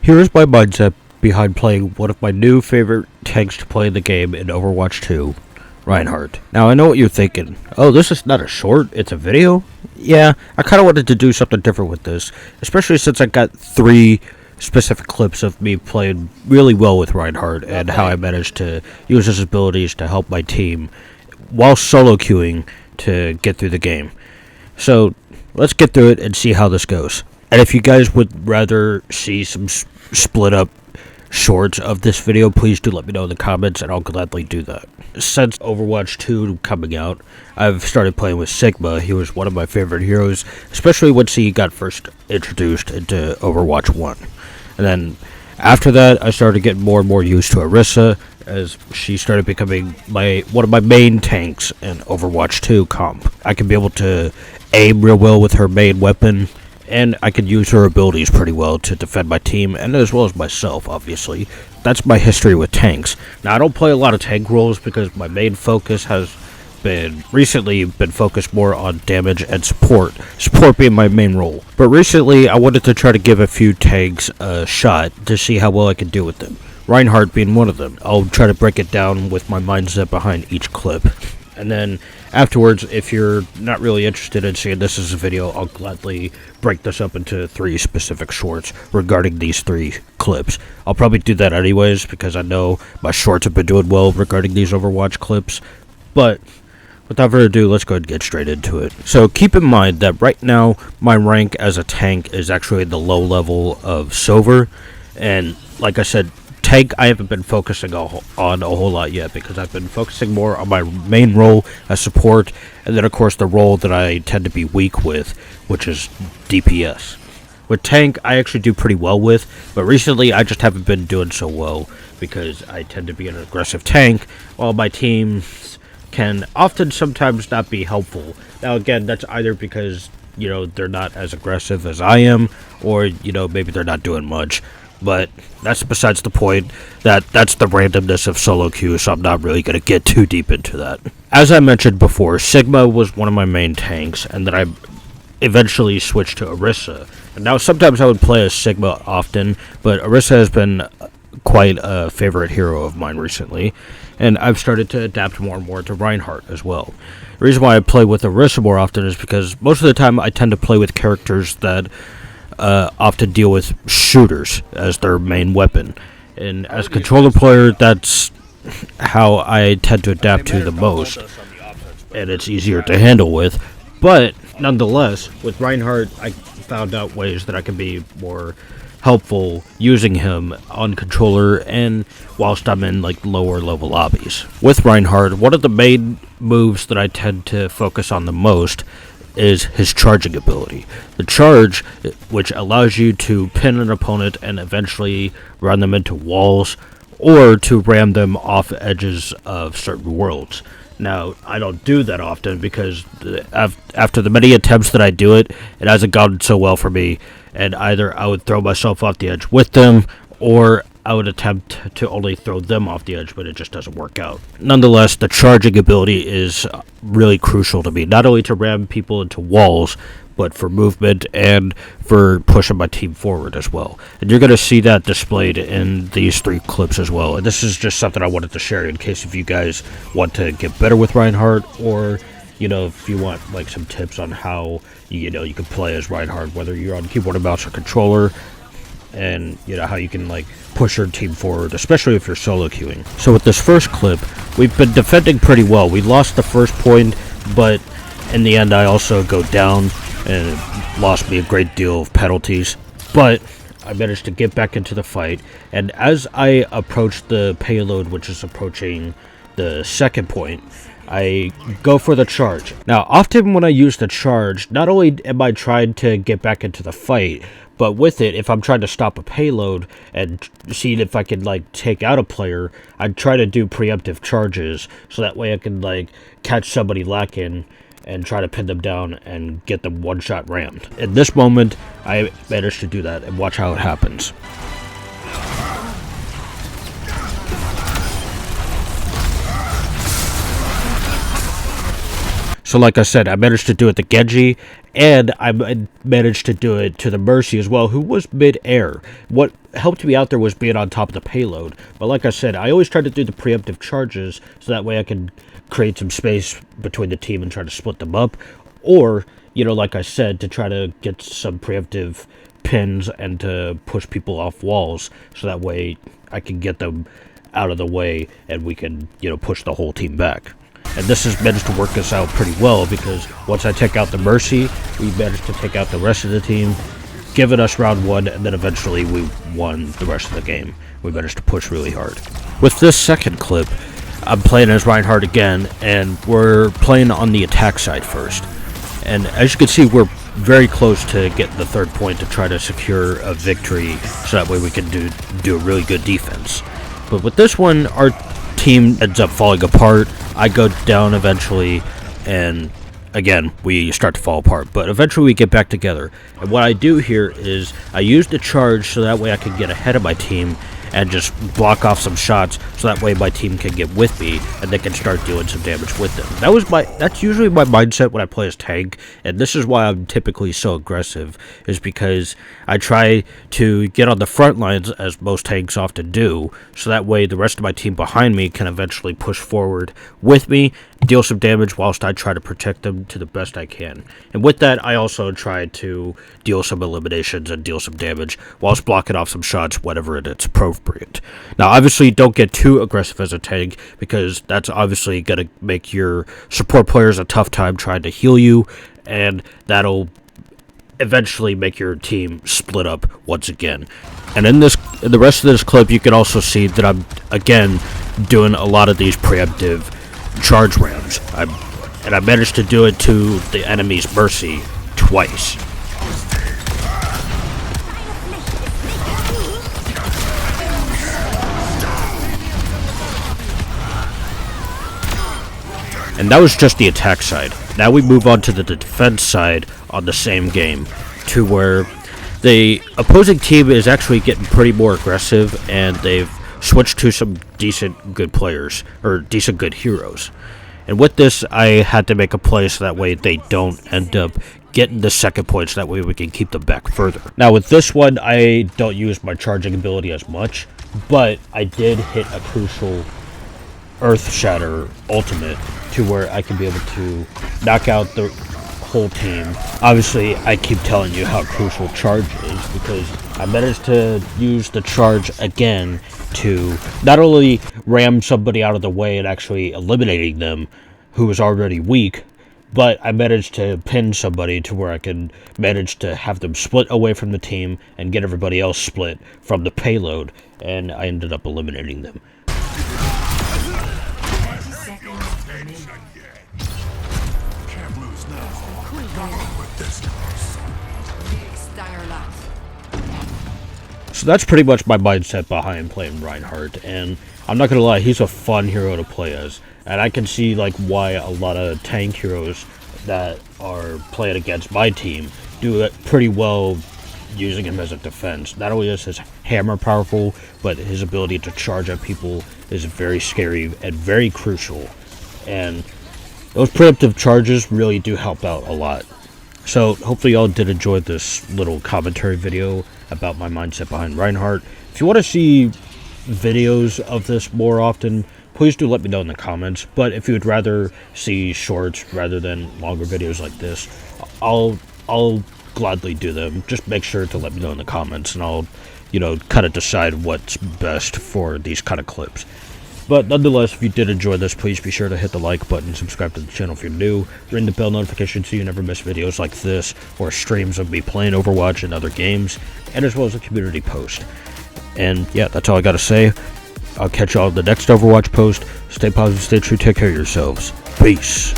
Here's my mindset behind playing one of my new favorite tanks to play in the game in Overwatch 2, Reinhardt. Now I know what you're thinking. Oh, this is not a short, it's a video? Yeah, I kinda wanted to do something different with this, especially since I got 3 specific clips of me playing really well with Reinhardt and how I managed to use his abilities to help my team while solo queuing to get through the game. So, let's get through it and see how this goes. And if you guys would rather see some split up shorts of this video, please do let me know in the comments and I'll gladly do that. Since Overwatch 2 coming out, I've started playing with Sigma. He was one of my favorite heroes, especially once he got first introduced into Overwatch 1. And then after that, I started getting more and more used to Orisa, as she started becoming one of my main tanks in Overwatch 2 comp. I can be able to aim real well with her main weapon, and I can use her abilities pretty well to defend my team, and as well as myself, obviously. That's my history with tanks. Now, I don't play a lot of tank roles because my main focus has recently been focused more on damage and support being my main role. But recently, I wanted to try to give a few tanks a shot to see how well I can do with them. Reinhardt being one of them. I'll try to break it down with my mindset behind each clip. And then afterwards, if you're not really interested in seeing this as a video, I'll gladly break this up into 3 specific shorts regarding these 3 clips. I'll probably do that anyways because I know my shorts have been doing well regarding these Overwatch clips. But without further ado, let's go ahead and get straight into it. So keep in mind that right now, my rank as a tank is actually the low level of Silver. And like I said, tank I haven't been focusing on a whole lot yet because I've been focusing more on my main role as support, and then of course the role that I tend to be weak with, which is DPS. With tank I actually do pretty well with, but recently I just haven't been doing so well because I tend to be an aggressive tank while my teams can often sometimes not be helpful. Now again, that's either because, they're not as aggressive as I am, or, maybe they're not doing much. But that's besides the point. That's the randomness of solo queue, so I'm not really going to get too deep into that. As I mentioned before, Sigma was one of my main tanks, and then I eventually switched to Orisa. And now sometimes I would play as Sigma often, but Orisa has been quite a favorite hero of mine recently, and I've started to adapt more and more to Reinhardt as well. The reason why I play with Orisa more often is because most of the time I tend to play with characters that often deal with shooters as their main weapon. And as a controller player, that's how I tend to adapt to the most. And it's easier to handle with. But nonetheless, with Reinhardt, I found out ways that I can be more helpful using him on controller and whilst I'm in lower level lobbies. With Reinhardt, one of the main moves that I tend to focus on the most is his charging ability. The charge, which allows you to pin an opponent and eventually run them into walls or to ram them off edges of certain worlds. Now, I don't do that often because after the many attempts that I do it, it hasn't gone so well for me, and either I would throw myself off the edge with them, or I would attempt to only throw them off the edge, but it just doesn't work out. Nonetheless, the charging ability is really crucial to me, not only to ram people into walls, but for movement and for pushing my team forward as well. And you're going to see that displayed in these 3 clips as well. And this is just something I wanted to share in case if you guys want to get better with Reinhardt, or if you want some tips on how you can play as Reinhardt, whether you're on keyboard and mouse or controller, and how you can push your team forward, especially if you're solo queuing. So with this first clip, we've been defending pretty well. We lost the first point, but in the end I also go down and it lost me a great deal of penalties, but I managed to get back into the fight. And as I approach the payload, which is approaching the second point, I go for the charge. Now, often when I use the charge, not only am I trying to get back into the fight, but with it, if I'm trying to stop a payload and see if I can take out a player, I try to do preemptive charges, so that way I can catch somebody lacking and try to pin them down and get them one-shot rammed. In this moment, I managed to do that, and watch how it happens. So like I said, I managed to do it to Genji, And I managed to do it to the Mercy as well, who was mid-air. What helped me out there was being on top of the payload. But like I said, I always try to do the preemptive charges, so that way I can create some space between the team and try to split them up. Or, like I said, to try to get some preemptive pins and to push people off walls, so that way I can get them out of the way and we can, push the whole team back. And this has managed to work us out pretty well, because once I take out the Mercy, we managed to take out the rest of the team, giving us round 1, and then eventually we won the rest of the game. We managed to push really hard. With this second clip, I'm playing as Reinhardt again, and we're playing on the attack side first. And as you can see, we're very close to getting the 3rd point to try to secure a victory, so that way we can do a really good defense. But with this one, our team ends up falling apart. I go down eventually, and again, we start to fall apart. But eventually we get back together. And what I do here is I use the charge so that way I can get ahead of my team and just block off some shots, so that way my team can get with me and they can start doing some damage with them. That's usually my mindset when I play as tank, and this is why I'm typically so aggressive, is because I try to get on the front lines, as most tanks often do, so that way the rest of my team behind me can eventually push forward with me, deal some damage whilst I try to protect them to the best I can. And with that, I also try to deal some eliminations and deal some damage whilst blocking off some shots whenever it's appropriate. Now, obviously, don't get too aggressive as a tank, because that's obviously going to make your support players a tough time trying to heal you, and that'll eventually make your team split up once again. And in the rest of this clip, you can also see that I'm, again, doing a lot of these preemptive charge rounds. I managed to do it to the enemy's Mercy twice. And that was just the attack side. Now we move on to the defense side on the same game, to where the opposing team is actually getting pretty more aggressive, and they've switched to some decent good players, or decent good heroes. And with this, I had to make a play so that way they don't end up getting the 2nd point, so that way we can keep them back further. Now with this one, I don't use my charging ability as much, but I did hit a crucial Earth Shatter ultimate, to where I can be able to knock out the whole team. Obviously, I keep telling you how crucial charge is, because I managed to use the charge again to not only ram somebody out of the way and actually eliminating them who was already weak, but I managed to pin somebody to where I could manage to have them split away from the team and get everybody else split from the payload, and I ended up eliminating them. So that's pretty much my mindset behind playing Reinhardt, and I'm not gonna lie, he's a fun hero to play as, and I can see why a lot of tank heroes that are playing against my team do it pretty well using him as a defense. Not only is his hammer powerful, but his ability to charge at people is very scary and very crucial, and those preemptive charges really do help out a lot. So hopefully y'all did enjoy this little commentary video about my mindset behind Reinhardt. If you want to see videos of this more often, please do let me know in the comments. But if you would rather see shorts rather than longer videos like this, I'll gladly do them. Just make sure to let me know in the comments, and I'll, kind of decide what's best for these kind of clips. But nonetheless, if you did enjoy this, please be sure to hit the like button, subscribe to the channel if you're new, ring the bell notification so you never miss videos like this, or streams of me playing Overwatch and other games, and as well as a community post. And yeah, that's all I gotta say. I'll catch y'all in the next Overwatch post. Stay positive, stay true, take care of yourselves. Peace.